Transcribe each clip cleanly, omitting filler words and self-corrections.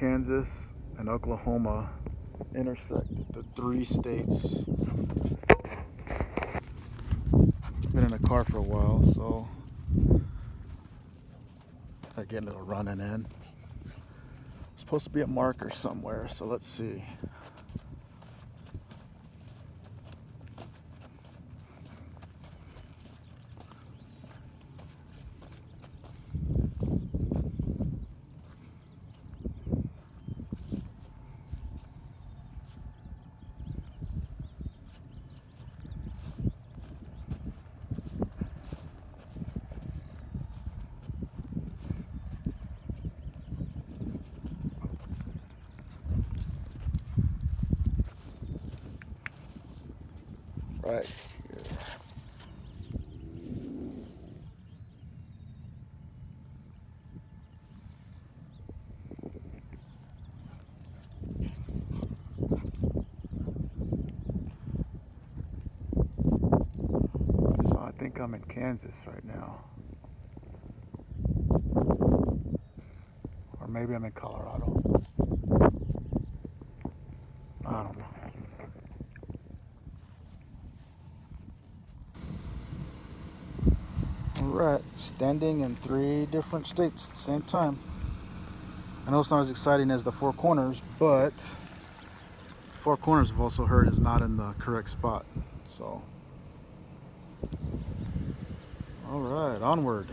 Kansas and Oklahoma intersect the 3 states. Been in a car for a while, so I get a little running in. Supposed to be a marker somewhere, so let's see. Right here. So I think I'm in Kansas right now. Or maybe I'm in Colorado. I don't know. Alright, standing in 3 different states at the same time. I know it's not as exciting as the Four Corners, but Four Corners I've also heard is not in the correct spot. So, alright, onward.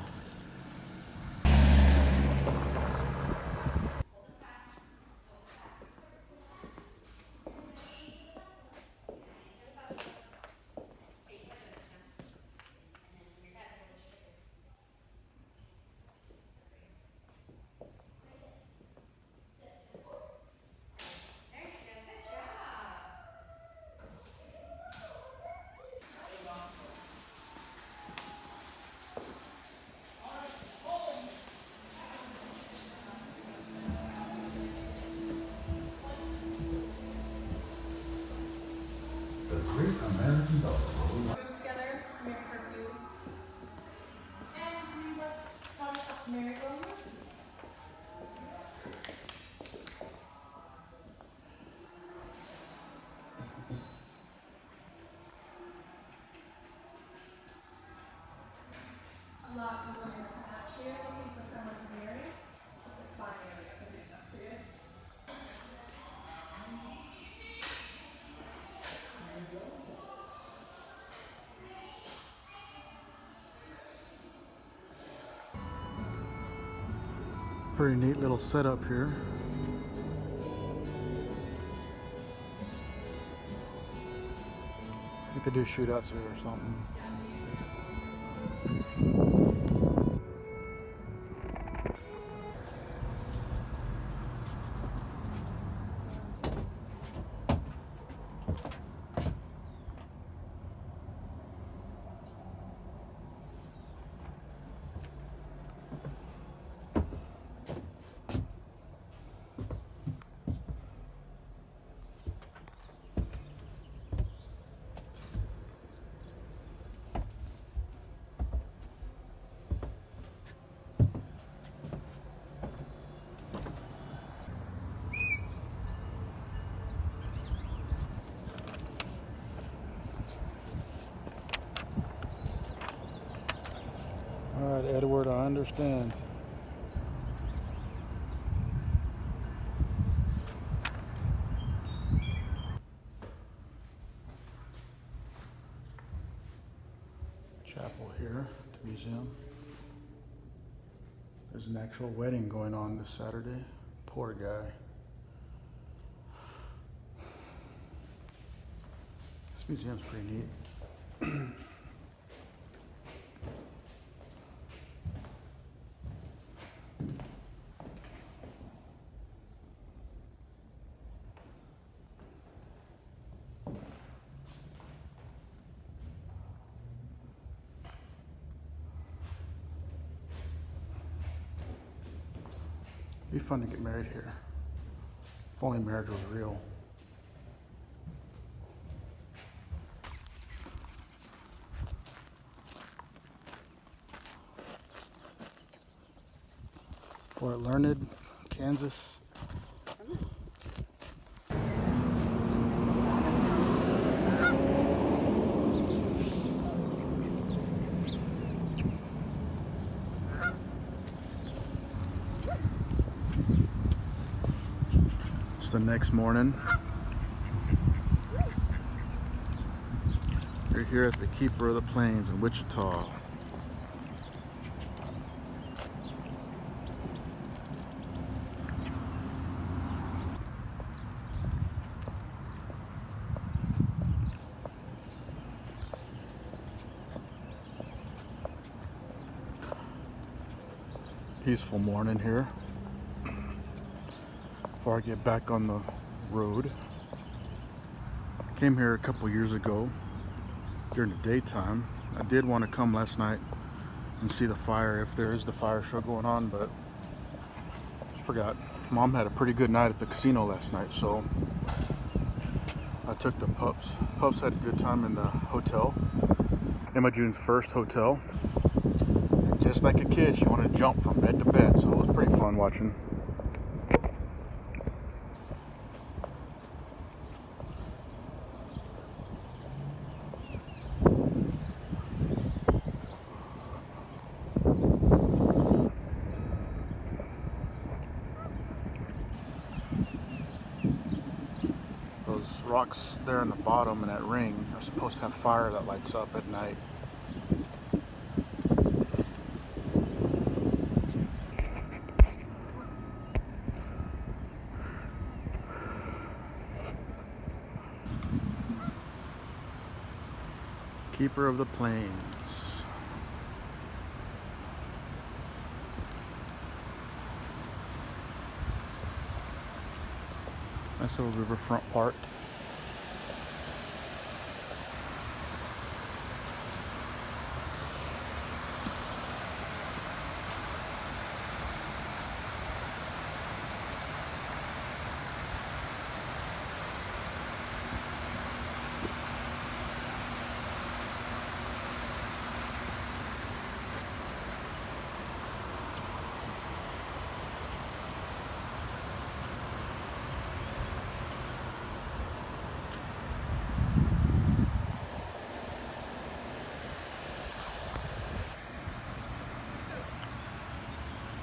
The Great American Buffalo. Together, make curfew. And we just watch up merry-go-round. A lot of people are actually looking for someone to marry. It's a fun area for the industrious. Pretty neat little setup here. I think they do shootouts here or something. Alright, Edward, I understand. Chapel here at the museum. There's an actual wedding going on this Saturday. Poor guy. This museum's pretty neat. It'd be fun to get married here. If only marriage was real. Fort Leonard, Kansas. the next morning. We're here at the Keeper of the Plains in Wichita. Peaceful morning here. Before I get back on the road. Came here a couple years ago during the daytime. I did want to come last night and see the fire, if there is the fire show going on, but I forgot. Mom had a pretty good night at the casino last night, so I took the pups. Pups had a good time in the hotel. Emma June's first hotel. And just like a kid, she wanted to jump from bed to bed, so it was pretty fun watching. Those rocks there in the bottom in that ring are supposed to have fire that lights up at night. Keeper of the Plains. Nice little riverfront park.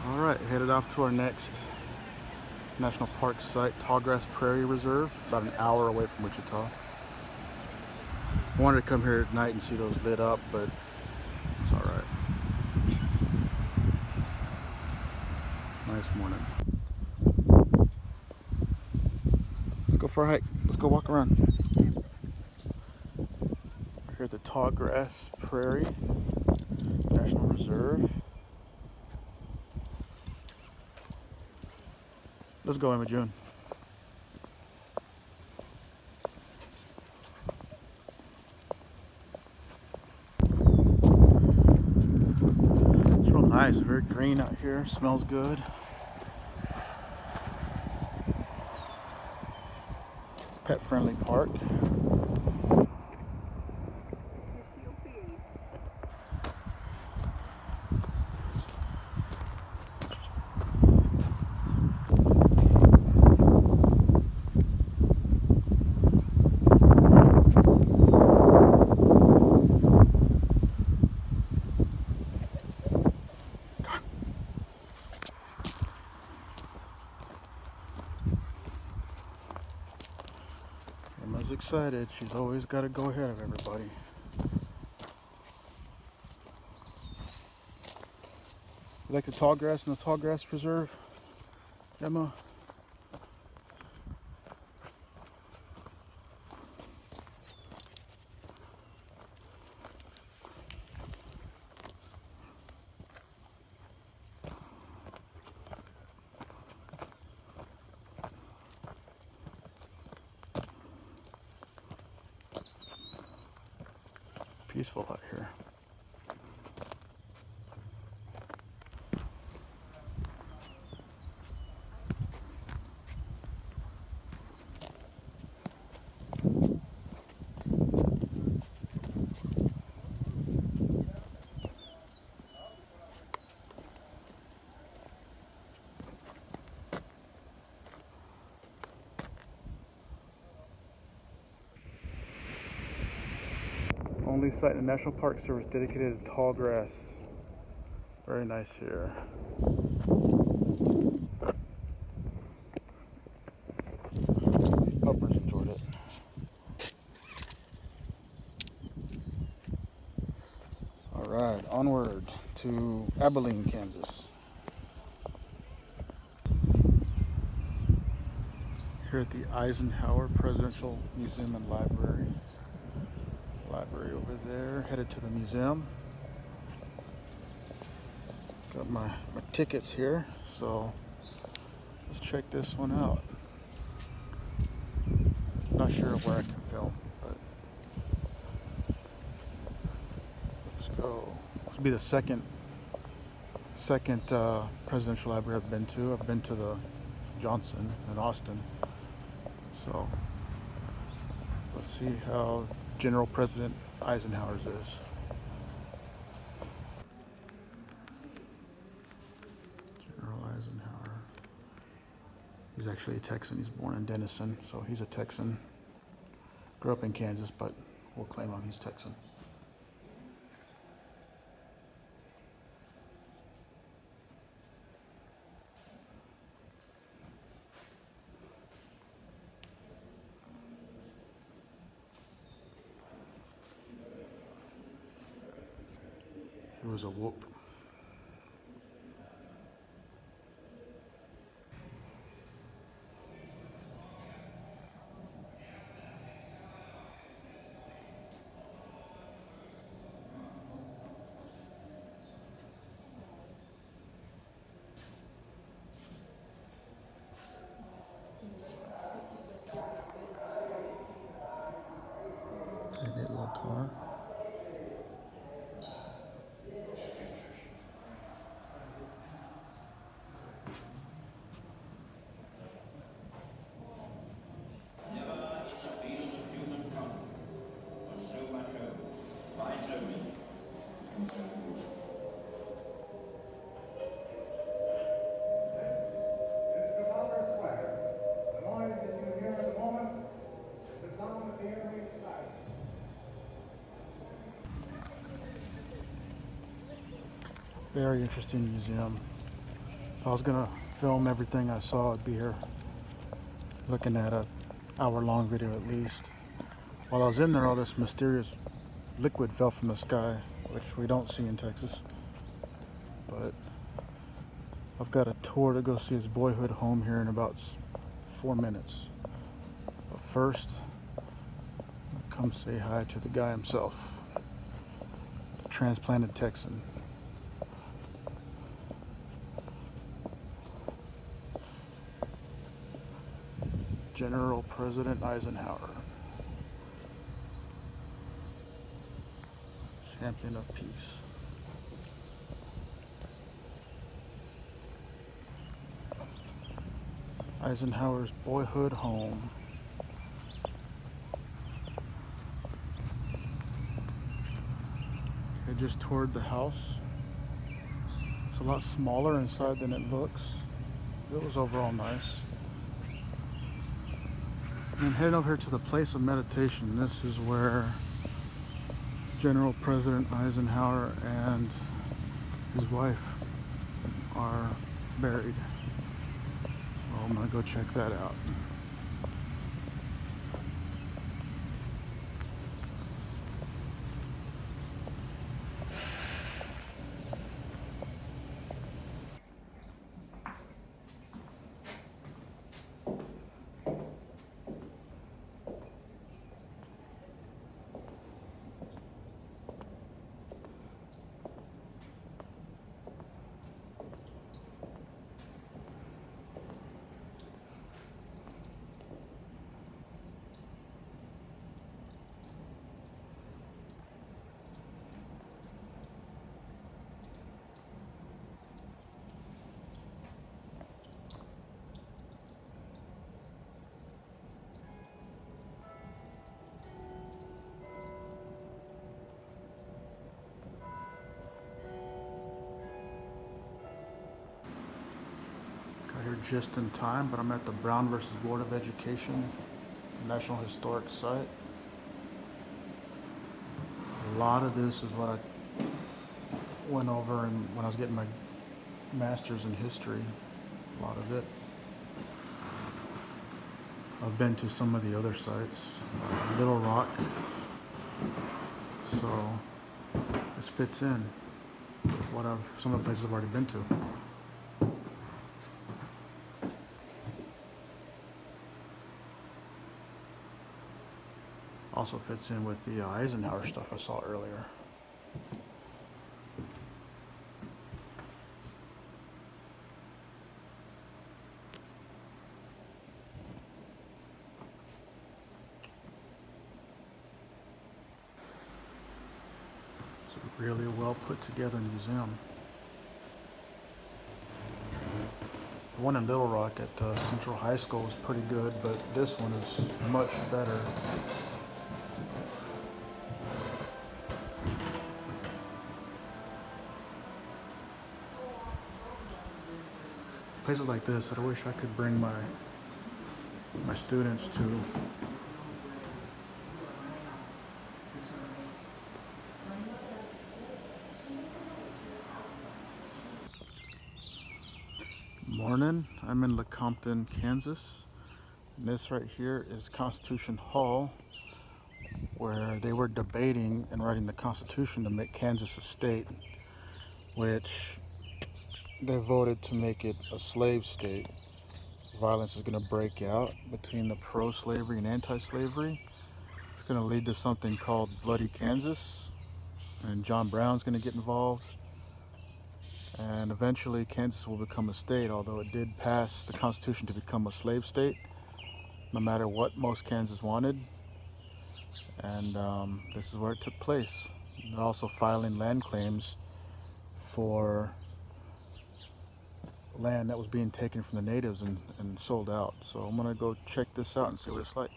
Alright, headed off to our next national park site, Tallgrass Prairie Reserve, about an hour away from Wichita. I wanted to come here at night and see those lit up, but it's alright. Nice morning. Let's go for a hike. Let's go walk around. We're here at the Tallgrass Prairie National Reserve. Let's go, Emma June. It's real nice, very green out here, smells good. Pet friendly park. Emma's excited. She's always got to go ahead of everybody. You like the tall grass in the Tallgrass Preserve, Emma? Peaceful out here. Only site in the National Park Service dedicated to tall grass. Very nice here. Alright, onward to Abilene, Kansas. Here at the Eisenhower Presidential Museum and Library. Library over there, headed to the museum. Got my tickets here, so let's check this one out. Not sure where I can film, but let's go. This will be the second presidential library I've been to. I've been to the Johnson in Austin. So let's see how General President Eisenhower's is. General Eisenhower. He's actually a Texan. He's born in Denison, so he's a Texan. Grew up in Kansas, but we'll claim him. He's Texan. He was a whoop. Pretty neat little car. Very interesting museum. If I was gonna film everything I saw, I'd be here looking at an hour-long video at least. While I was in there, all this mysterious liquid fell from the sky, which we don't see in Texas. But I've got a tour to go see his boyhood home here in about 4 minutes. But first, come say hi to the guy himself, the transplanted Texan. General President Eisenhower, champion of peace. Eisenhower's boyhood home. I just toured the house. It's a lot smaller inside than it looks. It was overall nice. I'm heading over here to the place of meditation. This is where General President Eisenhower and his wife are buried. So I'm gonna go check that out. Got here just in time, but I'm at the Brown versus Board of Education National Historic Site. A lot of this is what I went over when I was getting my master's in history. A lot of it. I've been to some of the other sites, Little Rock. So this fits in with some of the places I've already been to. Also fits in with the Eisenhower stuff I saw earlier. It's a really well put together museum. The one in Little Rock at Central High School is pretty good, but this one is much better. Places like this that I wish I could bring my students to. Morning, I'm in Lecompton, Kansas. And this right here is Constitution Hall, where they were debating and writing the Constitution to make Kansas a state, which they voted to make it a slave state. Violence is going to break out between the pro-slavery and anti-slavery. It's going to lead to something called Bloody Kansas, and John Brown's going to get involved. And eventually Kansas will become a state, although it did pass the Constitution to become a slave state, no matter what most Kansas wanted. And this is where it took place. They're also filing land claims for land that was being taken from the natives and sold out. So I'm gonna go check this out and see what it's like.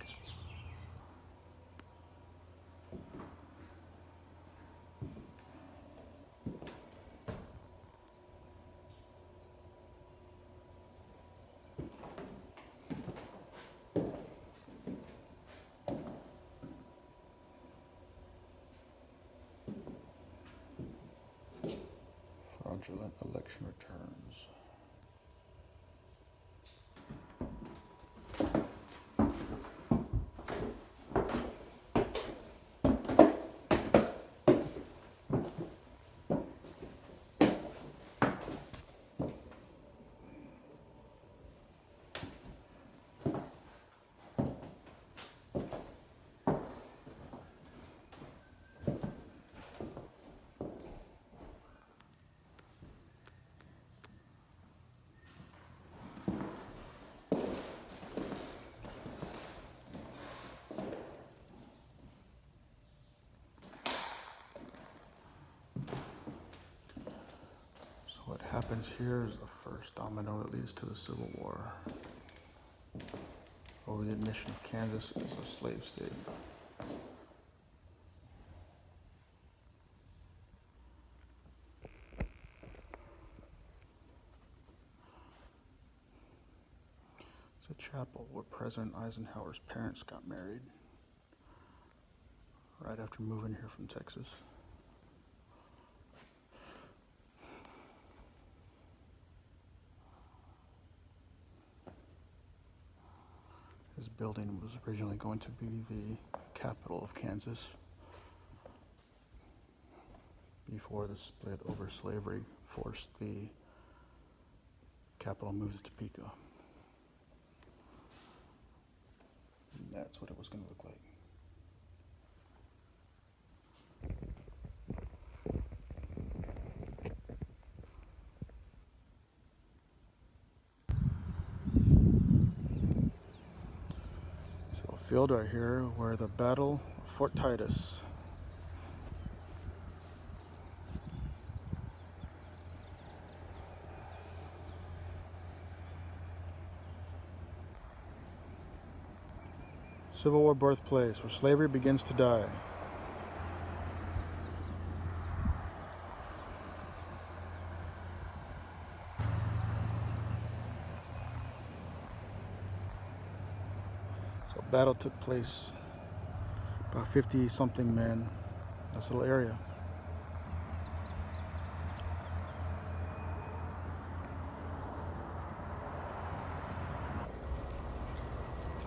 Fraudulent election returns. What happens here is the first domino that leads to the Civil War over the admission of Kansas as a slave state. It's a chapel where President Eisenhower's parents got married right after moving here from Texas. This building was originally going to be the capital of Kansas before the split over slavery forced the capital move to Topeka. And that's what it was going to look like. Field right here where the Battle of Fort Titus. Civil War birthplace where slavery begins to die. So battle took place. About 50 something men in this little area.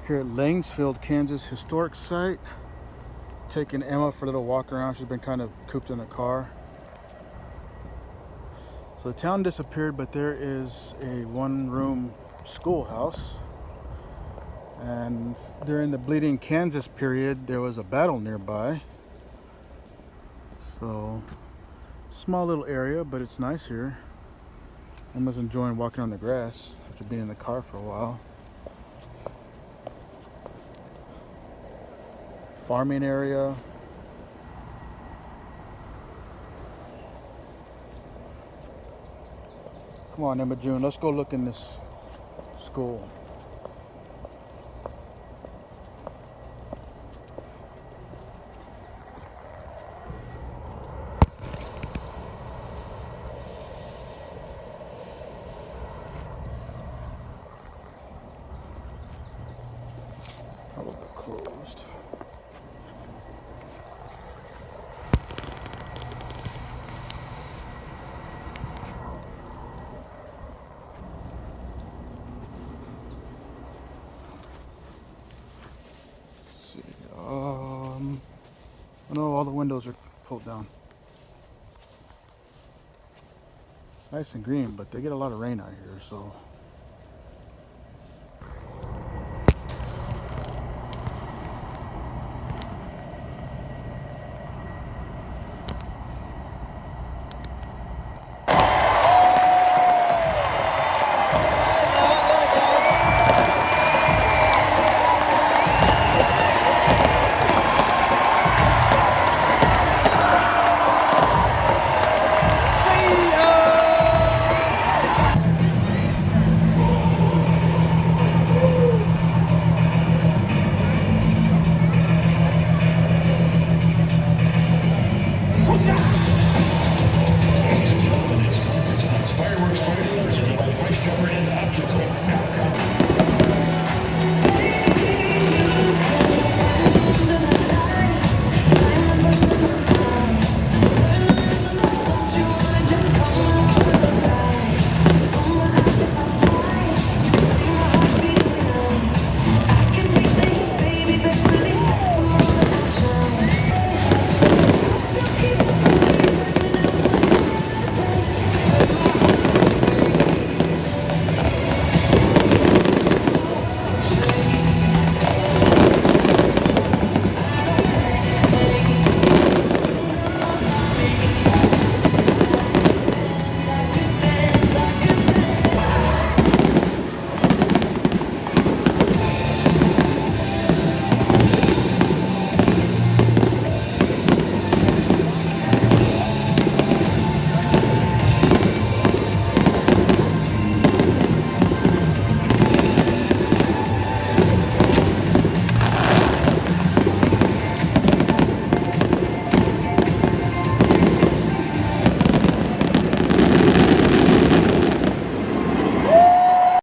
Here at Langsfield, Kansas Historic Site. Taking Emma for a little walk around. She's been kind of cooped in the car. So the town disappeared, but there is a one-room schoolhouse. And during the Bleeding Kansas period, there was a battle nearby. So, small little area, but it's nice here. I'm just enjoying walking on the grass after being in the car for a while. Farming area. Come on, Emma June, let's go look in this school. A little bit closed. Let's see. No, all the windows are pulled down. Nice and green, but they get a lot of rain out here, so